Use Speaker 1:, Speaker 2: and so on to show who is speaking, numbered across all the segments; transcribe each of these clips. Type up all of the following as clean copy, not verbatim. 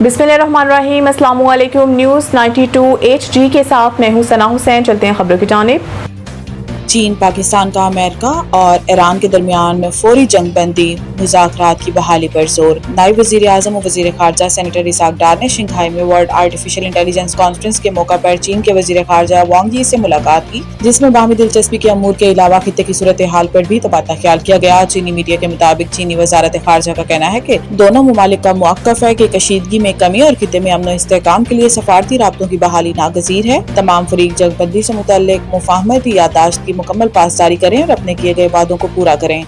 Speaker 1: बिस्मिल्लाहिर्रहमानिर्रहीम, अस्सलामु अलैकुम। न्यूज़ 92 HD के साथ मैं हूं सना हुसैन। चलते हैं खबरों की जानिब।
Speaker 2: चीन, पाकिस्तान का अमेरिका और ईरान के दरमियान फौरी जंग बंदी मुज़ाकरात की बहाली पर जोर। नायब वज़ीर आज़म और वज़ीर ख़ारजा सेनेटर इसहाक डार ने शंघाई में वर्ल्ड आर्टिफिशियल इंटेलिजेंस कॉन्फ्रेंस के मौका पर चीन के वज़ीर ख़ारजा वांग यी से मुलाकात की, जिसमें बाहमी दिलचस्पी के अमूर के अलावा खित्ते की सूरत हाल पर भी तबादला ख्याल किया गया। चीनी मीडिया के मुताबिक चीनी वज़ारत ख़ारजा का कहना है कि दोनों ममालिक का मुअक्कफ है कि कशीदगी में कमी और खित्ते में अमन इस्तेहकाम के लिए सफारती राब्तों की बहाली नागज़ीर है। तमाम फरीक जंग बंदी से मुतल्लिक मुफाहमती याददाश्त की मुकम्मल पासदारी करें और अपने किए गए वादों को पूरा करें।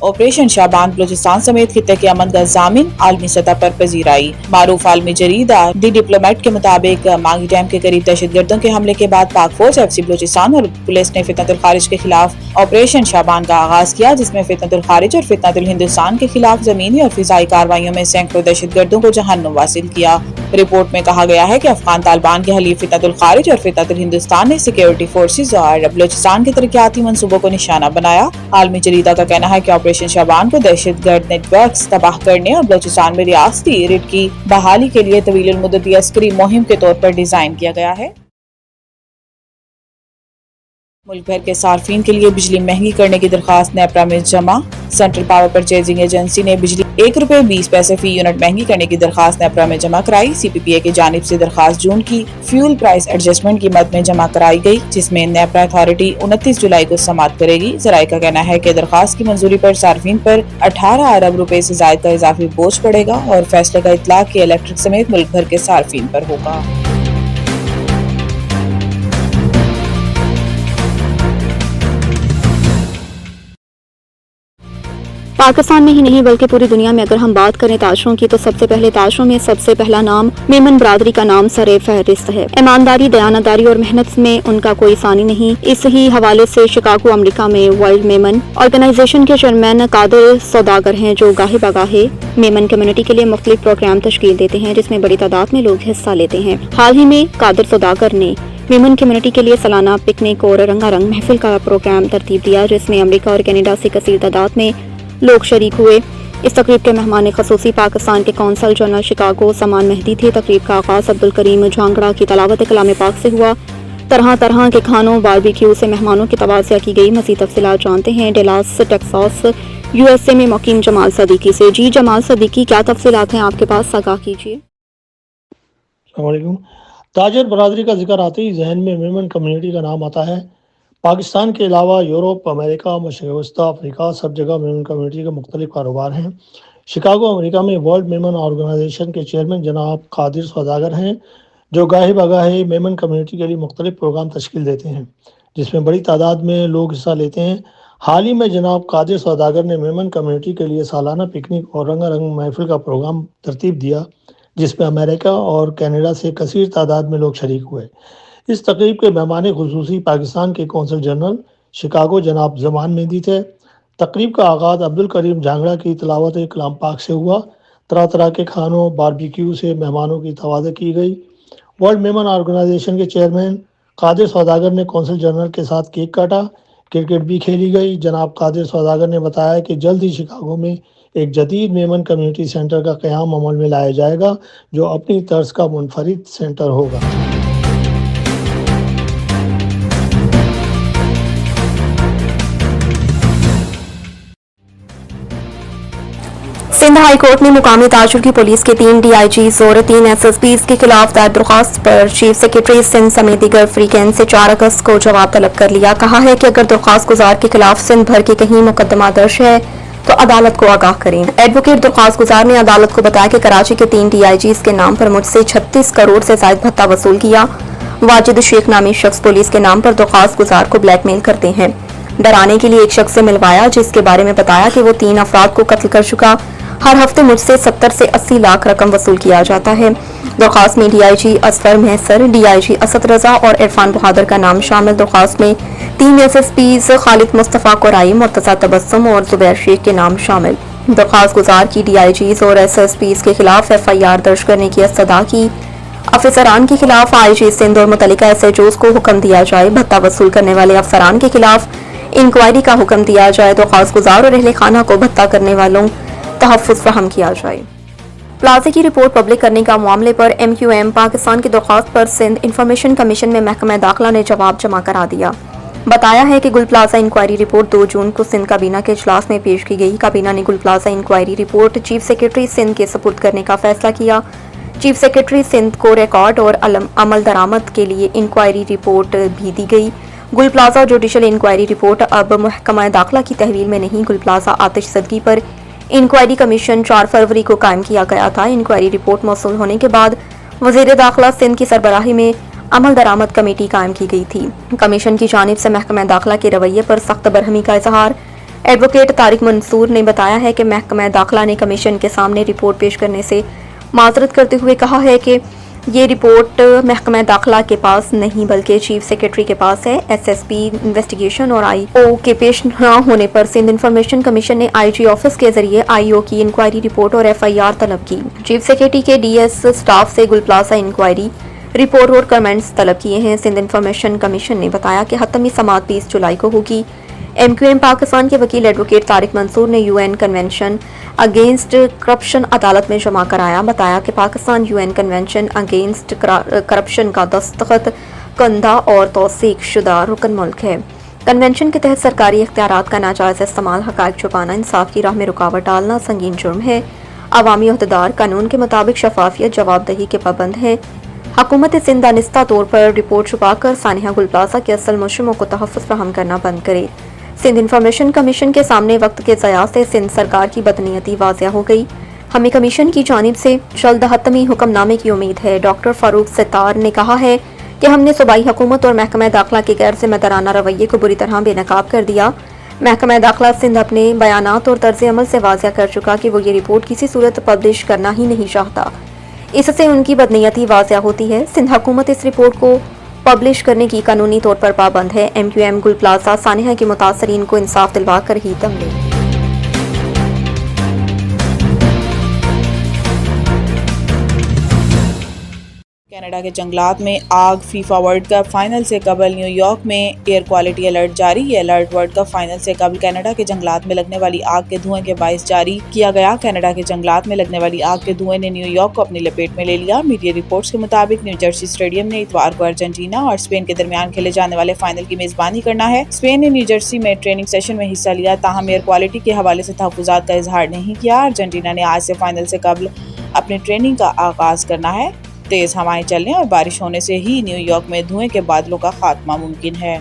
Speaker 2: ऑपरेशन शाबान बलूचिस्तान समेत खित्ते के अमन का ज़ामिन आलमी सतह पर पजीराई। मारूफ आलमी जरीदा दी डिप्लोमेट के मुताबिक मांगी डैम के करीब दहशतगर्दों के हमले के बाद पाक फौज, FC बलूचिस्तान और पुलिस ने फितनतुल खारिज के खिलाफ ऑपरेशन शाबान का आगाज किया, जिसमें फितनतुल खारिज और फितनतुल हिंदुस्तान के खिलाफ जमीनी और फिजाई कार्रवाइयों में सैकड़ों दहशतगर्दों को जहन्नुम वासिल किया। रिपोर्ट में कहा गया है कि अफगान तालिबान के हलीफ फितनतुल खारिज और फितनतुल हिंदुस्तान ने सिक्योरिटी फोर्सेज और बलूचिस्तान के तरक्याती मंसूबों को निशाना बनाया। आलमी जरीदा का कहना है कि ऑपरेशन शाबान को दहशतगर्द नेटवर्क्स तबाह करने और बलूचिस्तान में रियासती रिट की बहाली के लिए तवील मुद्दती अस्करी मुहिम के तौर पर डिजाइन किया गया है। मुल्क भर के सार्फिन के लिए बिजली महंगी करने की दरखास्त नेपरा में जमा। सेंट्रल पावर परचेजिंग एजेंसी ने बिजली ₹1.20 फी यूनिट महंगी करने की दरखास्त नेपरा में जमा कराई। CPPA की जानिब से दरखास्त जून की फ्यूल प्राइस एडजस्टमेंट की मद में जमा कराई गई, जिसमें नेपरा अथॉरिटी 29 जुलाई को समाअत करेगी। ज़राए का कहना है कि दरखास्त की मंजूरी पर सार्फिन पर 18 अरब रुपए से जायद का इजाफी बोझ पड़ेगा और फैसले का इतलाक के इलेक्ट्रिक समेत मुल्क भर के सार्फिन पर होगा।
Speaker 3: पाकिस्तान में ही नहीं बल्कि पूरी दुनिया में अगर हम बात करें ताजरों की, तो सबसे पहले ताजरों में सबसे पहला नाम मेमन बरादरी का नाम सरे फहरिस्त है। ईमानदारी, दयानतदारी और मेहनत में उनका कोई सानी नहीं। इस ही हवाले से शिकागो अमेरिका में वर्ल्ड मेमन ऑर्गेनाइजेशन के चेयरमैन कादिर सौदागर हैं, जो गाहे बगाहे मेमन कम्युनिटी के लिए मुख्तलिफ प्रोग्राम तश्कील देते हैं, जिसमें बड़ी तादाद में लोग हिस्सा लेते हैं। हाल ही में कादिर सौदागर ने मेमन कम्युनिटी के लिए सालाना पिकनिक और रंगारंग महफिल का प्रोग्राम तरतीब दिया, जिसमें अमेरिका और कनाडा से कसीर तादाद में लोग शरीक हुए। इस तकरीब के मेहमान खसूसी पाकिस्तान के कौंसल जनरल शिकागो समान मेहदी थे। तकरीब का आगाज अब्दुल करीम झांगड़ा की तलावत कलाम पाक से हुआ। तरह तरह के खानों, बारबेक्यू से मेहमानों की तवाज़िया की गई। मज़ीद तफसीलात जानते हैं डलास टेक्सास USA में मुकीम जमाल सदीकी से। जी जमाल सदीकी, क्या तफसीलात हैं आपके पास, आगाह कीजिए।
Speaker 4: ताजर बरादरी का जिक्र आते ही जहन में मेमन कम्युनिटी का नाम आता है। पाकिस्तान के अलावा यूरोप, अमेरिका, मशरिक़ वस्ती, अफ्रीका, सब जगह मेमन कम्युनिटी के मुख्तलिफ कारोबार हैं। शिकागो अमेरिका में वर्ल्ड मेमन ऑर्गेनाइजेशन के चेयरमैन जनाब कादिर सौदागर हैं, जो गाहे बगाहे मेमन कम्युनिटी के लिए मुख्तलिफ प्रोग्राम तश्कील देते हैं, जिसमें बड़ी तादाद में लोग हिस्सा लेते हैं। हाल ही में जनाब कादिर सौदागर ने मेमन कम्युनिटी के लिए सालाना पिकनिक और रंगारंग महफिल का प्रोग्राम तरतीब दिया, जिसमें अमेरिका और कनाडा से कसीर तादाद में लोग शरीक हुए। इस तकरीब के मेहमान खुसूसी पाकिस्तान के कौंसल जनरल शिकागो जनाब जमान मेहदी थे। तकरीब का आगाज़ अब्दुल करीम झांगड़ा की तलावत कलाम पाक से हुआ। तरह तरह के खानों, बारबेक्यू से मेहमानों की तवाज़ुआ की गई। वर्ल्ड मेमन ऑर्गेनाइजेशन के चेयरमैन कादिर सौदागर ने कौंसल जनरल के साथ केक काटा। क्रिकेट भी खेली गई। जनाब कादिर सौदागर ने बताया कि जल्द ही शिकागो में एक जदीद मेमन कम्युनिटी सेंटर का क़याम अमल में लाया जाएगा, जो अपनी तर्ज का मुनफरिद सेंटर होगा।
Speaker 3: सिंध हाई कोर्ट ने मुकामी ताजुर की पुलिस के 3 DIGs और 3 SSPs के खिलाफ दायर दरख्वास्त पर चीफ सेक्रेटरी सिंध समेत दीगर फरीकैन से 4 अगस्त को जवाब तलब कर लिया। कहा है कि अगर दरख्वास्त गुजार के खिलाफ सिंध भर के कहीं मुकदमा दर्ज है तो अदालत को आगाह करें। एडवोकेट दरख्वास्त गुजार ने अदालत को बताया कि कराची के 3 DIGs के नाम पर मुझसे 36 करोड़ से जायद भत्ता वसूल किया। वाजिद शेख नामी शख्स पुलिस के नाम पर दरख्वास्त गुजार को ब्लैकमेल करते हैं। डराने के लिए एक शख्स से मिलवाया, जिसके बारे में बताया कि वो 3 अफराद को कत्ल कर चुका। हर हफ्ते मुझसे 70 से 80 लाख रकम वसूल किया जाता है। दरख्वास्त में DIG असफर महसर, DIG असद रजा और इरफान बहादुर का नाम शामिल। दरख्वास्त में 3 SSPs खालिद मुस्तफ़ा कुराई, मुर्तज़ा तबस्सुम और जुबैर शेख के नाम शामिल। दरख्वास्त गुजार की DIGs और SSPs के खिलाफ FIR दर्ज करने की इस्तदा की। अफसरान के खिलाफ IG सिंध और मुतल्लिका SHOs को हुक्म दिया जाए। भत्ता वसूल करने वाले अफसरान के खिलाफ इंक्वायरी का हुक्म दिया जाए। दरख्वास्त गुजार और अहले खाना को भत्ता करने वालों तहफ़्फ़ुज़ फराहम किया जाए। प्लाजा की रिपोर्ट पब्लिक करने का मामले पर MQM पाकिस्तान की दरख्वास्त पर सिंध इंफॉर्मेशन कमीशन में महकमा दाखिला ने जवाब जमा करा दिया। बताया है कि गुल प्लाजा इंक्वायरी रिपोर्ट 2 जून को सिंध काबीना के इजलास में पेश की गई। काबीना ने Gul Plaza inquiry report chief secretary Sindh के सपुर्द करने का फैसला किया। चीफ सेक्रेटरी सिंध को रिकॉर्ड और अमल दरामद के लिए इंक्वायरी रिपोर्ट भी दी गई। गुल प्लाजा जुडिशल इंक्वायरी रिपोर्ट अब महकमा दाखिला की तहवील में नहीं। गुल प्लाजा आतिशज़दगी पर इंक्वायरी कमीशन 4 फरवरी को कायम किया गया था। इंक्वायरी रिपोर्ट मौसूल होने के बाद वज़ीर दाखिला सिंध की सरबराही में अमल दरामद कमेटी कायम की गई थी। कमीशन की जानिब से महकमा दाखिला के रवैये पर सख्त बरहमी का इजहार एडवोकेट तारिक मंसूर ने बताया है कि महकमा दाखिला ने कमीशन के सामने रिपोर्ट पेश करने से माजरत करते हुए कहा है कि ये रिपोर्ट महकमा दाखिला के पास नहीं बल्कि चीफ सेक्रेटरी के पास है। SSP इन्वेस्टिगेशन और IO के पेश न होने पर सिंध इंफॉर्मेशन कमीशन ने IG ऑफिस के जरिए IO की इंक्वायरी रिपोर्ट और FIR तलब की। चीफ सेक्रेटरी के DS स्टाफ से गुल प्लाजा इंक्वायरी रिपोर्ट और कमेंट्स तलब किए हैं। सिंध इंफॉर्मेशन कमीशन ने बताया कि हतमी समाअत 20 जुलाई को होगी। MQM पाकिस्तान के वकील एडवोकेट तारिक मंसूर ने UN कन्वेंशन अगेंस्ट करप्शन अदालत में जमा कराया। बताया कि Pakistan UN convention against corruption का दस्तखत कंधा और तौसीक शुदा रुकन मुल्क है। कन्वेंशन के तहत सरकारी इख्तियारात का नाजायज इस्तेमाल, हक़ाइक़ छुपाना, इंसाफ की राह में रुकावट डालना संगीन जुर्म है। अवामी अहदेदार कानून के मुताबिक शफाफियत जवाबदही के पाबंद हैं। हुकूमत सिंध दानिस्ता तौर पर रिपोर्ट छुपाकर सानिया गुल प्लाजा के असल मुजरिमों को तहफ़्फ़ुज़ फराहम करना बंद करे। सिंध इंफॉर्मेशन कमीशन के सामने वक्त के ज़या से सिंध सरकार की बदनीयती वाज़िया हो गई। हमें कमीशन की जानिब से जल्द हतमी हुक्मनामे की उम्मीद है। डॉक्टर फारूक सितार ने कहा है कि हमने सूबाई हुकूमत और महकमा दाखिला के गैर ज़िम्मेदाराना रवैये को बुरी तरह बेनकाब कर दिया। महकमा दाखिला सिंध अपने बयानात और तर्ज़ अमल से वाज़िया कर चुका कि वो ये रिपोर्ट किसी सूरत पब्लिश करना ही नहीं चाहता। इससे उनकी बदनीयती वाज़िया होती है। सिंध हुकूमत इस रिपोर्ट को पब्लिश करने की कानूनी तौर पर पाबंद है। MQM गुल प्लाजा सानिया के मुतासरीन को इंसाफ दिलवा कर ही दम ले।
Speaker 2: कनाडा के जंगलात में आग। फीफा वर्ल्ड कप फाइनल से कबल न्यूयॉर्क में एयर क्वालिटी अलर्ट जारी। ये अलर्ट वर्ल्ड कप फाइनल से कबल कनाडा के जंगलात में लगने वाली आग के धुएं के बायस जारी किया गया। कनाडा के जंगलात में लगने वाली आग के धुएं ने न्यूयॉर्क को अपनी लपेट में ले लिया। मीडिया रिपोर्ट्स के मुताबिक न्यू जर्सी स्टेडियम ने इतवार को अर्जेंटीना और स्पेन के दरमियान खेले जाने वाले फाइनल की मेजबानी करना है। स्पेन ने न्यू जर्सी में ट्रेनिंग सेशन में हिस्सा लिया, ताहम एयर क्वालिटी के हवाले से तहफ़्फ़ुज़ात का इजहार नहीं किया। अर्जेंटीना ने आज से फाइनल से कबल अपनी ट्रेनिंग का आगाज करना है। तेज हवाएं चलने और बारिश होने से ही न्यूयॉर्क में धुएं के बादलों का खात्मा मुमकिन है।